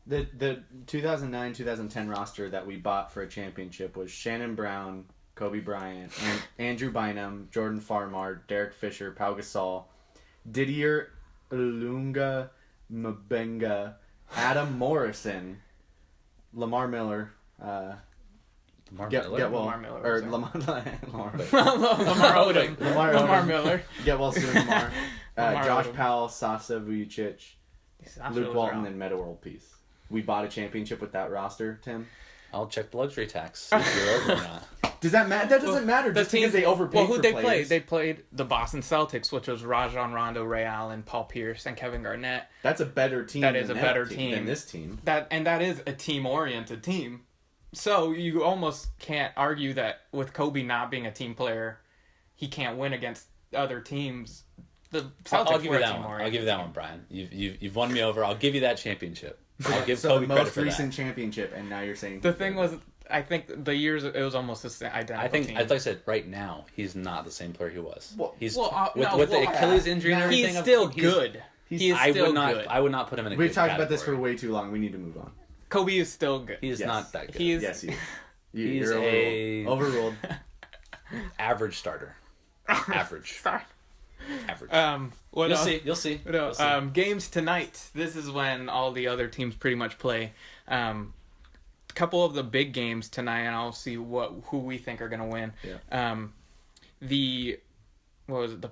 The 2009-2010 roster that we bought for a championship was Shannon Brown, Kobe Bryant, and Andrew Bynum, Jordan Farmar, Derek Fisher, Pau Gasol, Didier Ilunga Mabenga, Adam Morrison, Lamar Miller, Lamar Miller. Get well soon, Lamar. Josh Odom. Powell, Sasa Vujacic, Luke Walton, and Metta World Peace. We bought a championship with that roster, Tim. I'll check the luxury tax. See if you're over or not. Does that matter? That doesn't matter. Just because they overpaid Well, who'd for they players. play? They played the Boston Celtics, which was Rajon Rondo, Ray Allen, Paul Pierce, and Kevin Garnett. That's a better team. That is a better team than this team. That is a team-oriented team. So you almost can't argue that with Kobe not being a team player, he can't win against other teams. The Celtics I'll give were you a that one. team-oriented I'll give you that team. one, Brian. You've won me over. I'll give you that championship. I'll give So Kobe the credit most for recent that. championship, and now you're saying The thing was, I think the years it was almost the same identical I think, team. like I said, right now he's not the same player he was. Well- He's well, with the Achilles injury and everything. he's still good. He is I still would not. good. I would not put him in a. We've good talked about this for category. way too long. We need to move on. Kobe is still good. He's Yes. not that good. He is. Yes, He's you're overruled. average starter. Average. Sorry. Average. What You'll else? see. You'll see. What else? You'll see. Games tonight. This is when all the other teams pretty much play. Couple of the big games tonight, and I'll see who we think are going to win. Yeah. The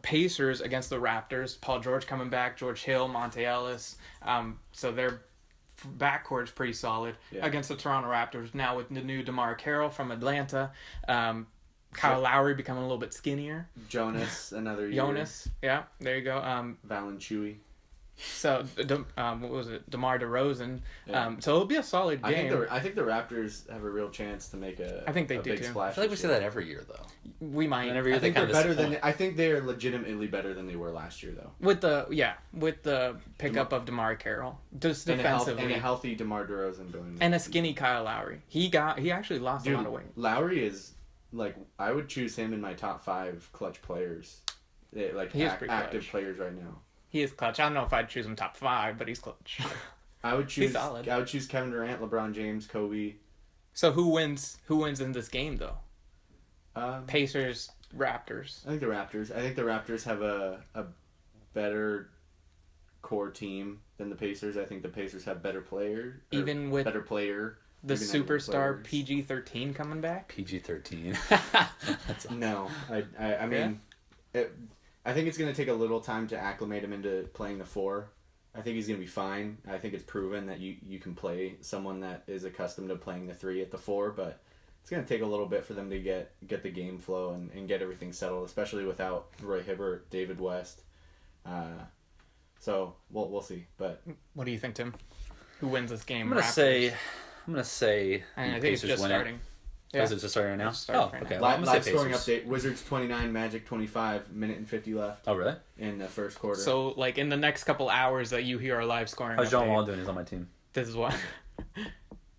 Pacers against the Raptors. Paul George coming back. George Hill, Monte Ellis. So their backcourt's pretty solid against the Toronto Raptors. Now with the new DeMar Carroll from Atlanta. Kyle Lowry becoming a little bit skinnier. Jonas, another year. Jonas, yeah, there you go. Valanciunas. So, what was it? DeMar DeRozan. Yeah. So it'll be a solid game. I think the Raptors have a real chance to make I think they a do, big too. splash. I feel like we this say year. that every year, though. We might. And every year I think they they're kind of better than. disappoint. I think they're legitimately better than they were last year, though. With the pickup of DeMar Carroll, just And defensively, a healthy DeMar DeRozan going. and a skinny Kyle Lowry. He actually lost a lot of weight. Lowry is like I would choose him in my top 5 clutch players, He is pretty active clutch. players right now. He is clutch. I don't know if I'd choose him top 5, but he's clutch. I would choose. solid. I would choose Kevin Durant, LeBron James, Kobe. So who wins? Who wins in this game though? Um, Pacers, Raptors. I think the Raptors. I think the Raptors have a better core team than the Pacers. I think the Pacers have better player. Even with better player. the even having superstar players. PG-13 coming back. PG-13. No, I mean, I think it's going to take a little time to acclimate him into playing the 4. I think he's going to be fine. I think it's proven that you can play someone that is accustomed to playing the 3 at the 4, but it's going to take a little bit for them to get the game flow and get everything settled, especially without Roy Hibbert, David West. So we'll see. But What do you think, Tim? Who wins this game? I'm gonna Raptors? say. And I the think it's Pacers just win it. starting. Oh, is it just starting right now? It's starting Oh, right okay. now. Well, I'm live gonna say scoring Pacers. update: Wizards 29, Magic 25, minute and 50 left Oh, really? in the first quarter. So, like, in the next couple hours that you hear our live scoring How's John update, Wall doing? He's on my team. this is what.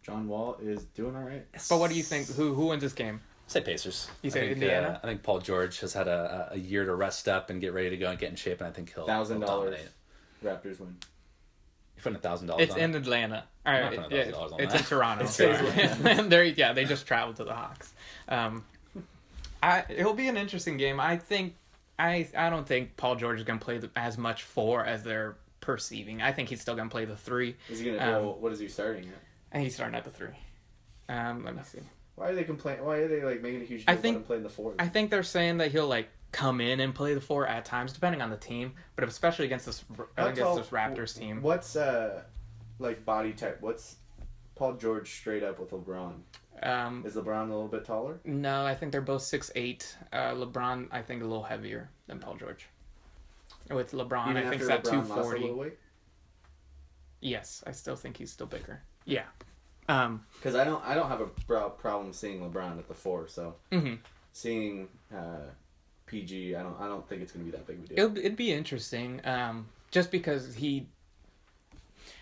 John Wall is doing all right. But what do you think? Who wins this game? Say Pacers. You I say think, Indiana? I think Paul George has had a year to rest up and get ready to go and get in shape, and I think he'll $1,000 dominate. Raptors win. You're putting $1,000 It's on in it? Atlanta. All I'm right, not putting $1,000 on it's that. in Toronto. It's Toronto. They just traveled to the Hawks. It'll be an interesting game. I don't think Paul George is going to play as much 4 as they're perceiving. I think he's still going to play the 3. Is he gonna go? What is he starting at? And he's starting at the 3. Let me see. Why are they complaining? Why are they like making a huge deal about him playing the 4? I think they're saying that he'll like come in and play the 4 at times, depending on the team, but especially against this Raptors team. What's like body type? What's Paul George straight up with LeBron? Is LeBron a little bit taller? No, I think they're both 6'8". LeBron, I think, a little heavier than Paul George. With LeBron, I think it's at 240. Yes, I still think he's still bigger. Yeah. Because I don't have a problem seeing LeBron at the 4. So seeing PG, I don't think it's gonna be that big of a deal. It'd be interesting. Just because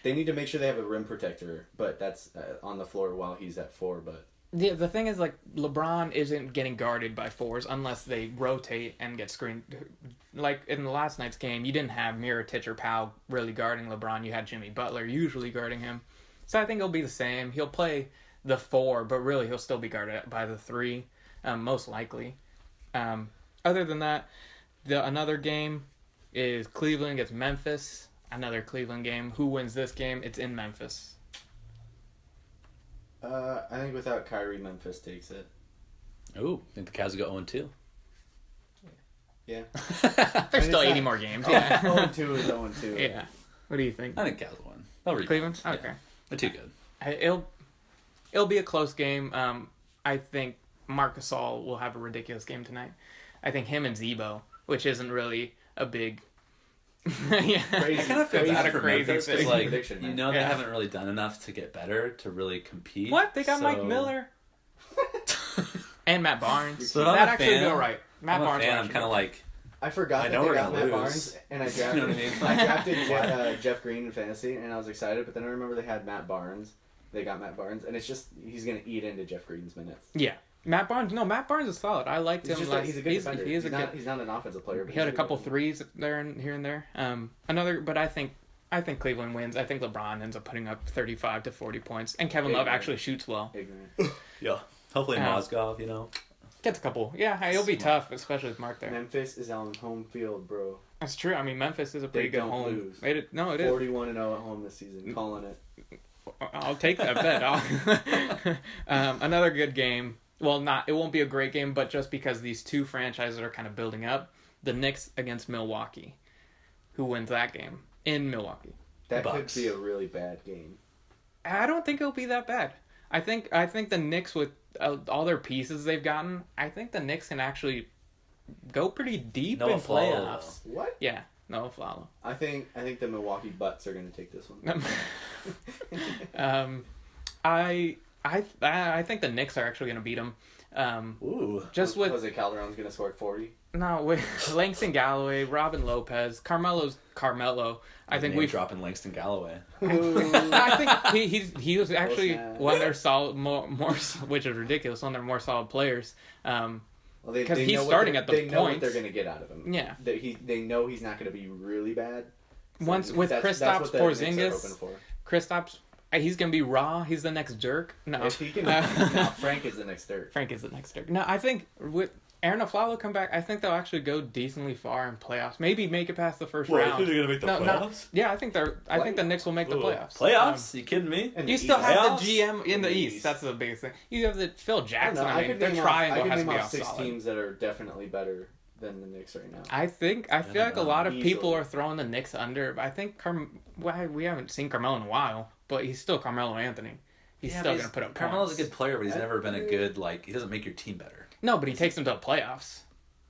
they need to make sure they have a rim protector, but that's on the floor while he's at 4. But the thing is, like, LeBron isn't getting guarded by 4s unless they rotate and get screened. Like in the last night's game, you didn't have Mirotic or Pau really guarding LeBron. You had Jimmy Butler usually guarding him. So I think it'll be the same. He'll play the 4, but really he'll still be guarded by the 3, most likely. Other than that, another game is Cleveland against Memphis. Another Cleveland game. Who wins this game? It's in Memphis. I think without Kyrie, Memphis takes it. Ooh, I think the Cavs go 0-2. Yeah. There's still 80 more games. Yeah. 0-2 is 0-2. Yeah. What do you think? I think Cavs win. They'll reach. Cleveland? Okay. Yeah. They're too good. It'll be a close game. I think Marc Gasol will have a ridiculous game tonight. I think him and Zebo, which isn't really a big... yeah. I kind of feel bad for Memphis because, like, prediction, you know, they haven't really done enough to get better to really compete. What? They got Mike Miller and Matt Barnes. So that actually go right. Matt Barnes. I'm kind of like, I forgot that they got Matt Barnes, and I drafted. You know what I mean? I drafted Jeff Green in fantasy, and I was excited. But then I remember they had Matt Barnes. They got Matt Barnes, and it's just he's gonna eat into Jeff Green's minutes. Yeah. Matt Barnes is solid. I liked him. He's a good defender. He's not an offensive player. But he had a couple threes there and here and there. But I think Cleveland wins. I think LeBron ends up putting up 35 to 40 points, and Kevin Love actually shoots well. Yeah, hopefully Mozgov, you know, gets a couple. Yeah, it'll be tough, especially with Mark there. Memphis is on home field, bro. That's true. I mean, Memphis is a pretty good home. Lose. It is 41-0 at home this season. Calling it. I'll take that bet. Another good game. Well, it won't be a great game, but just because these two franchises are kind of building up, the Knicks against Milwaukee. Who wins that game in Milwaukee? That could be a really bad game. I don't think it'll be that bad. I think the Knicks, with all their pieces they've gotten, I think the Knicks can actually go pretty deep in playoffs. What? Yeah, no follow. I think the Milwaukee Bucks are going to take this one. I think the Knicks are actually going to beat them. Was it Calderon's going to score 40? No, with Langston Galloway, Robin Lopez, Carmelo. I think we've dropping Langston Galloway. I think he was actually one of their solid more which is ridiculous, one of their more solid players. Because he's starting at the points. They know what they're going to get out of him. Yeah, they know he's not going to be really bad. So once with Kristaps Porzingis, Kristaps. He's going to be raw. He's the next Dirk. No. If he can, Frank is the next Dirk. No, I think with Aaron Aflalo come back, I think they'll actually go decently far in playoffs. Maybe make it past the first round. You think they're going to make the playoffs? Yeah, I think the Knicks will make the playoffs. Playoffs? You kidding me? You still have the GM in the East. That's the biggest thing. You have the Phil Jackson. They're trying to have to be 6 teams that are definitely better than the Knicks right now. I feel like a lot of people are throwing the Knicks under. I think we haven't seen Carmelo in a while. But he's still Carmelo Anthony. He's still going to put up points. Carmelo's a good player, but he's never been a good, he doesn't make your team better. No, but he takes them to the playoffs.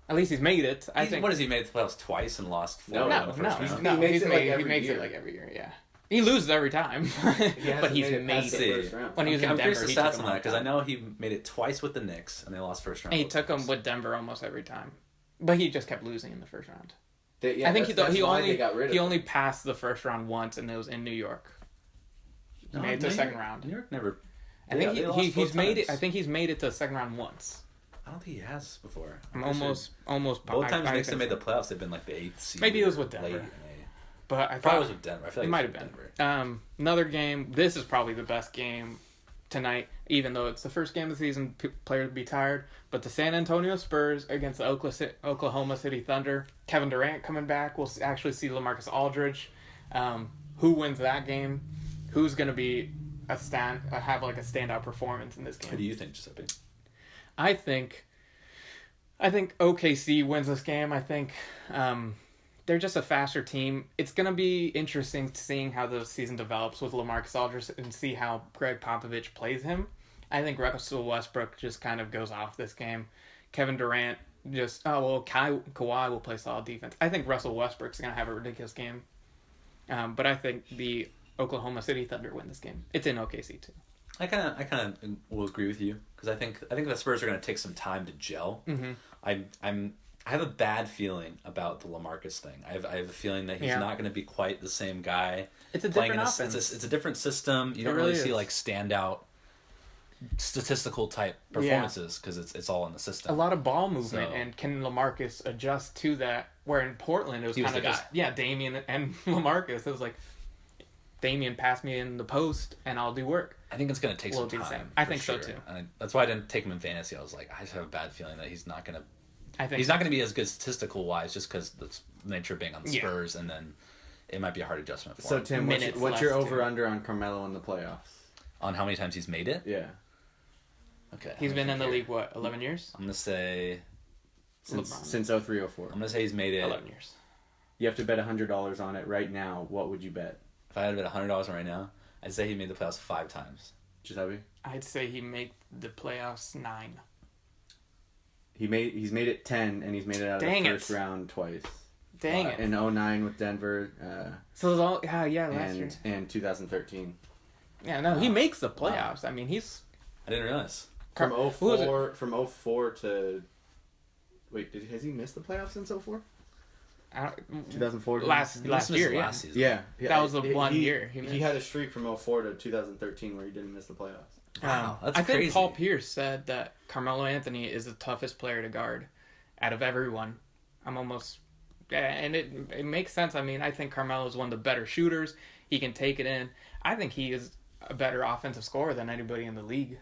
At least he's made it. I think. What has he made the playoffs twice and lost 4 in the first round? He makes it every year, yeah. He loses every time. But he's made it. When he was in Denver, I'm curious the stats on that, because I know he made it twice with the Knicks, and they lost first round. And he took them with Denver almost every time. But he just kept losing in the first round. I think he only passed the first round once, and it was in New York. He made it to the second round. New York never. I think he's made it. I think he's made it to the second round once. I don't think he has before. I'm almost. Both times Knicks have made the playoffs, they've been like the 8th seed. Maybe it was with Denver. But I thought it was with Denver. I feel like it might have been. Denver. Another game. This is probably the best game tonight, even though it's the first game of the season. Players be tired, but the San Antonio Spurs against the Oklahoma City Thunder. Kevin Durant coming back. We'll actually see LaMarcus Aldridge. Who wins that game? Who's going to be have like a standout performance in this game. What do you think, Giuseppe? I think OKC wins this game. I think they're just a faster team. It's going to be interesting seeing how the season develops with LaMarcus Aldridge and see how Greg Popovich plays him. I think Russell Westbrook just kind of goes off this game. Kevin Durant Kawhi will play solid defense. I think Russell Westbrook's going to have a ridiculous game. But I think the Oklahoma City Thunder win this game. It's in OKC too. I kind of will agree with you because I think the Spurs are going to take some time to gel. Mm-hmm. I have a bad feeling about the LaMarcus thing. I have a feeling that he's not going to be quite the same guy. It's a different offense. It's a different system. You don't really see like standout statistical type performances because it's all in the system. A lot of ball movement, and can LaMarcus adjust to that? Where in Portland it was kind of just Damian and LaMarcus. It was like Damian passed me in the post and I'll do work. I think it's going to take some time. I think so too. And that's why I didn't take him in fantasy. I was like, I just have a bad feeling that he's not going to be as good statistical wise just because the nature of being on the Spurs, and then it might be a hard adjustment for him. So Tim, what's your over under on Carmelo in the playoffs? On how many times he's made it? Yeah. Okay. He's been in the league, 11 years? I'm going to say... Since 03-04. I'm going to say he's made it... 11 years. You have to bet $100 on it right now. What would you bet? If I had to bet $100 right now, I'd say he made the playoffs 5 times. Giuseppe? I'd say he made the playoffs 9. He's made it 10, and he's made it out of the first round twice. Dang it. In 2009 with Denver. So it was all... last year. And 2013. Yeah, no, he makes the playoffs. I mean, he's... I didn't realize. From 04 to... Wait, has he missed the playoffs since 04? 2004? Last year, yeah. Last season. Yeah. That was the one year he had a streak from 04 to 2013 where he didn't miss the playoffs. Wow, that's crazy. I think Paul Pierce said that Carmelo Anthony is the toughest player to guard out of everyone. And it makes sense. I mean, I think Carmelo is one of the better shooters. He can take it in. I think he is a better offensive scorer than anybody in the league.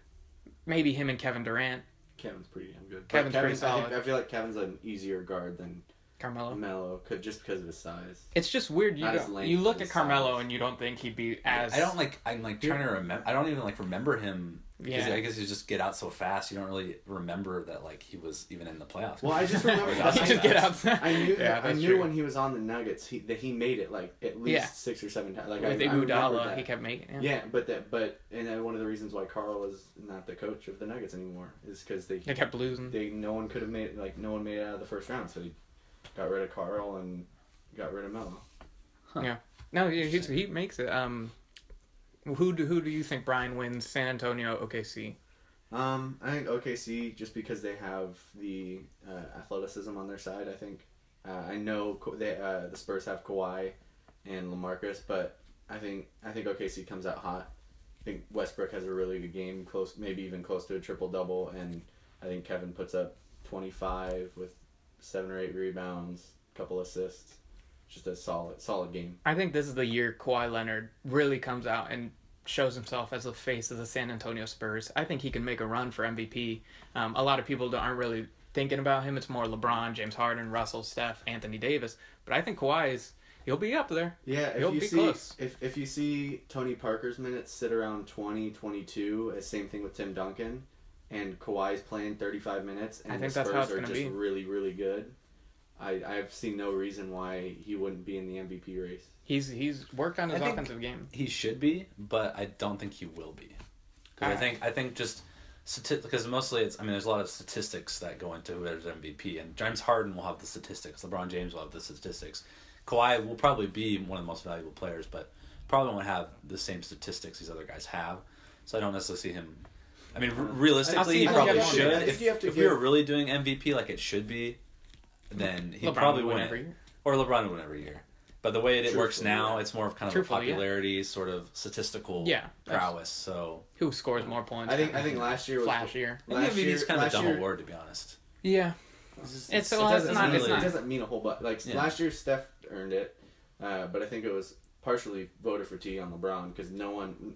Maybe him and Kevin Durant. Kevin's pretty damn good. Kevin's pretty solid. I feel like Kevin's an easier guard than Carmelo. Just because of his size. It's just weird. You look at Carmelo and you don't think he'd be as... I'm trying to remember. I don't even remember him. Yeah. I guess you just get out so fast. You don't really remember that he was even in the playoffs. Well, I just remember he just get outside. I knew when he was on the Nuggets that he made it at least 6 or 7 times. With Iguodala, he kept making it. Yeah, and one of the reasons why Carl is not the coach of the Nuggets anymore is because they kept losing. No one could have made it. No one made it out of the first round, so he got rid of Carl and got rid of Melo. Huh. Yeah. No, he makes it. Who do you think Brian wins? San Antonio, OKC? I think OKC just because they have the athleticism on their side. I think I know the Spurs have Kawhi and LaMarcus, but I think OKC comes out hot. I think Westbrook has a really good game, maybe even close to a triple double, and I think Kevin puts up 25 with 7 or 8 rebounds, a couple assists. Just a solid game. I think this is the year Kawhi Leonard really comes out and shows himself as the face of the San Antonio Spurs. I think he can make a run for MVP. A lot of people aren't really thinking about him. It's more LeBron, James Harden, Russell, Steph, Anthony Davis. But I think he'll be up there. Yeah, he'll be close. If you see Tony Parker's minutes sit around 20, 22, same thing with Tim Duncan, and Kawhi's playing 35 minutes, and the Spurs are just really, really good. I've seen no reason why he wouldn't be in the MVP race. He's worked on his offensive game. He should be, but I don't think he will be. I think just because mostly there's a lot of statistics that go into whoever's MVP, and James Harden will have the statistics. LeBron James will have the statistics. Kawhi will probably be one of the most valuable players, but probably won't have the same statistics these other guys have. So I don't necessarily see him. I mean, realistically, he probably should. If we were really doing MVP like it should be, then he'd probably win every year. Or LeBron would win every year. But the way it works now, it's more of kind of a popularity, sort of statistical prowess. So who scores more points? I think last year was flashier. MVP's kind of a dumb award, to be honest. Yeah. It doesn't mean a whole bunch. Last year, Steph earned it, but I think it was partially voted for T on LeBron because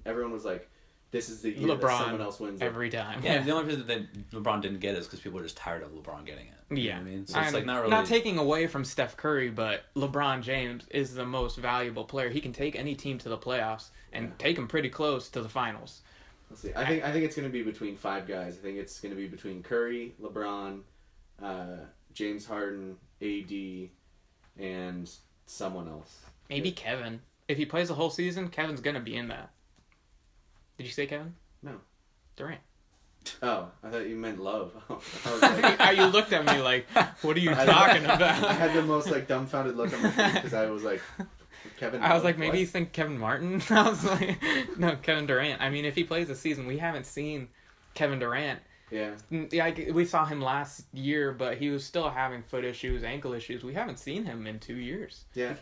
everyone was like, this is the year that someone else wins every time. Yeah, the only reason that LeBron didn't get it is because people are just tired of LeBron getting it. You know what I mean? So it's like not really... Not taking away from Steph Curry, but LeBron James is the most valuable player. He can take any team to the playoffs and take them pretty close to the finals. Let's see. I think it's going to be between 5 guys. I think it's going to be between Curry, LeBron, James Harden, AD, and someone else. Maybe Kevin. If he plays the whole season, Kevin's going to be in that. Did you say Kevin? No. Durant. Oh, I thought you meant Love. I was like, you looked at me like, what are you talking about? I had the most like dumbfounded look on my face because I was like, Kevin. I was like, maybe you think Kevin Martin? I was like, no, Kevin Durant. I mean, if he plays the season, we haven't seen Kevin Durant. Yeah. We saw him last year, but he was still having foot issues, ankle issues. We haven't seen him in 2 years. Yeah.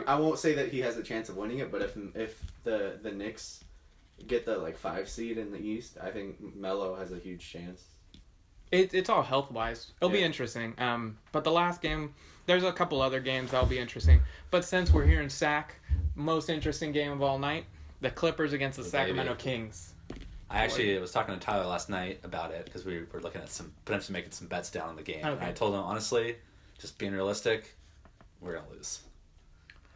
I won't say that he has a chance of winning it, but if the Knicks get the 5 seed in the East, I think Melo has a huge chance. It's all health wise. It'll be interesting. But the last game, there's a couple other games that'll be interesting. But since we're here in SAC, most interesting game of all night, the Clippers against the Sacramento Kings. I actually was talking to Tyler last night about it because we were looking at potentially making some bets down on the game. Okay. And I told him honestly, just being realistic, we're gonna lose.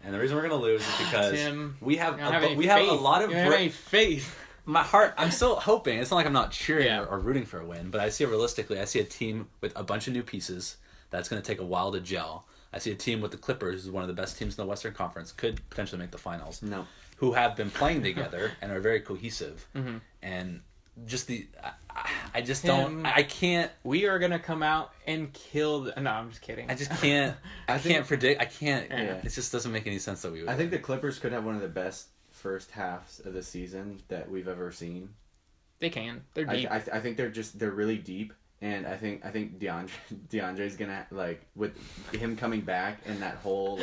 And the reason we're gonna lose is because Tim, we have a lot of faith. My heart, I'm still hoping. It's not like I'm not cheering or rooting for a win, but I see it realistically. I see a team with a bunch of new pieces that's going to take a while to gel. I see a team with the Clippers, who's one of the best teams in the Western Conference, could potentially make the finals. No. Who have been playing together and are very cohesive. Mm-hmm. And just I just don't, I can't. We are going to come out and kill no, I'm just kidding. I just can't, I can't predict, I can't, it just doesn't make any sense that we would. I think the Clippers could have one of the best first halves of the season that we've ever seen. They can. They're deep. I think they're really deep, and I think DeAndre's gonna with him coming back and that whole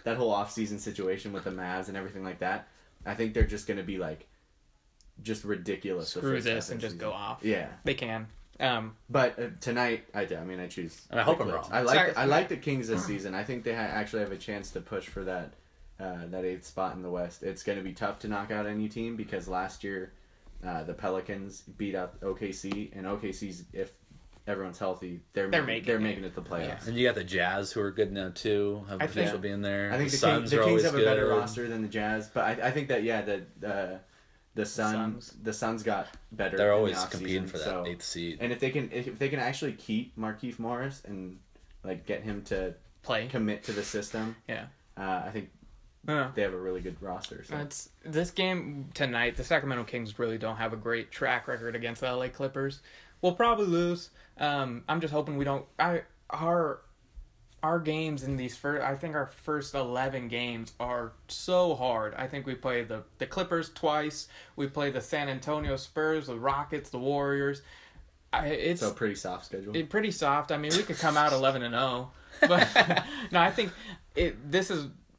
off-season situation with the Mavs and everything like that. I think they're just gonna be just ridiculous. Screw this and just go off. Yeah, they can. But tonight, I choose. I hope I'm wrong. I like the Kings this season. I think they actually have a chance to push for that 8th spot in the West. It's going to be tough to knock out any team because last year the Pelicans beat out OKC, and OKC's, if everyone's healthy, they're making it to the playoffs. Yeah. And you got the Jazz, who are good now too, have potential being there. I think the Kings have a better roster than the Jazz, but I think that the Suns got better. They're always competing for that 8th seed. And if they can actually keep Markieff Morris and get him to commit to the system, I think they have a really good roster. So. This game tonight, the Sacramento Kings really don't have a great track record against the LA Clippers. We'll probably lose. I'm just hoping we don't. Our games in these I think our first 11 games are so hard. I think we play the Clippers twice. We play the San Antonio Spurs, the Rockets, the Warriors. It's a pretty soft schedule. Pretty soft. I mean, we could come out 11-0, but no, I think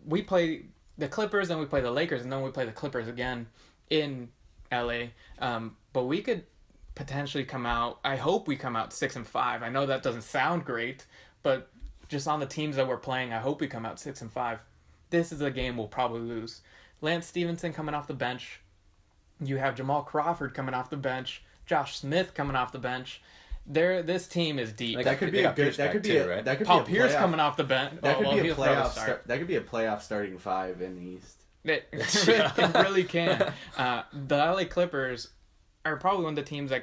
we play the Clippers, then we play the Lakers, and then we play the Clippers again in LA. But we could potentially come out. I hope we come out 6-5. I know that doesn't sound great, but just on the teams that we're playing, I hope we come out 6-5. This is a game we'll probably lose. Lance Stevenson coming off the bench. You have Jamal Crawford coming off the bench. Josh Smith coming off the bench. This team is deep. That could be a good. That could be a. That could Paul be a Pierce coming off the bench. That could be a playoff. That could be a playoff starting 5 in the East. It really can. The LA Clippers are probably one of the teams that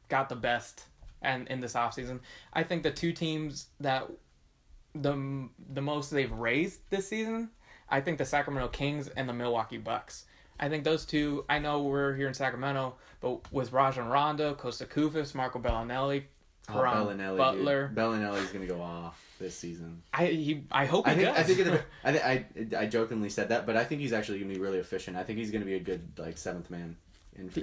got the best and in this offseason. I think the two teams that the most they've raised this season, I think the Sacramento Kings and the Milwaukee Bucks. I think those two, I know we're here in Sacramento, but with Rajon Rondo, Costa Koufis, Marco Bellinelli, Butler. Bellinelli's going to go off this season. I hope he does. I jokingly said that, but I think he's actually going to be really efficient. I think he's going to be a good 7th man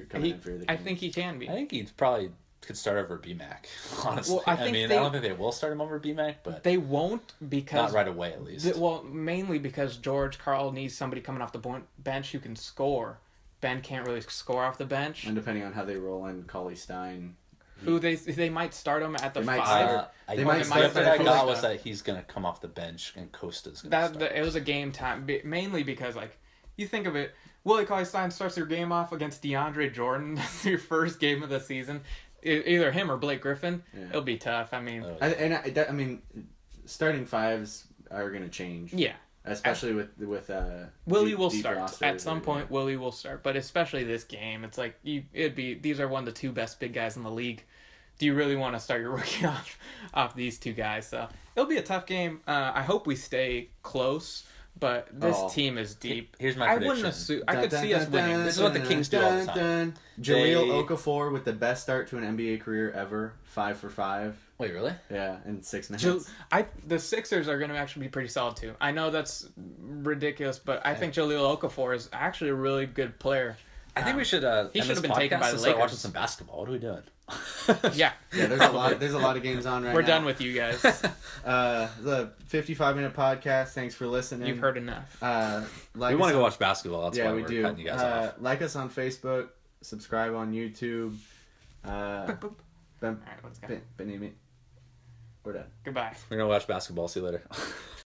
coming in for the Kings. I think he can be. I think he's probably could start over BMAC, honestly. Well, I don't think they will start him over BMAC, but they won't because not right away at least. Mainly because George Karl needs somebody coming off the bench who can score. Ben can't really score off the bench. And depending on how they roll in Cauley Stein, who they might start him at the 5. I got was that he's gonna come off the bench and Costa's gonna start. It was a game time, mainly because you think of it. Willie Cauley-Stein starts your game off against DeAndre Jordan. That's your first game of the season. Either him or Blake Griffin. Yeah. It'll be tough. I mean, I mean, starting fives are going to change. Yeah. Especially with Willie will start at some point. Yeah. Willie will start, but especially this game, it's like these are one of the two best big guys in the league. Do you really want to start your rookie off these two guys? So it'll be a tough game. I hope we stay close, but this team is deep. Here's my prediction. I wouldn't assume. I could see us winning. This is what the Kings do all the time. Jahlil Okafor with the best start to an NBA career ever, 5 for 5. Wait, really? Yeah, in 6 minutes. The Sixers are going to actually be pretty solid too. I know that's ridiculous, but I think Jahlil Okafor is actually a really good player. I think we should. He should have been taken by the Lakers. Start watching some basketball. What are we doing? Yeah. There's a lot of games on right now. We're done with you guys. The 55-minute podcast. Thanks for listening. You've heard enough. We want to go watch basketball. That's why we're cutting you guys off. Like us on Facebook. Subscribe on YouTube. All right, let's go. We're done. Goodbye. We're gonna watch basketball. See you later.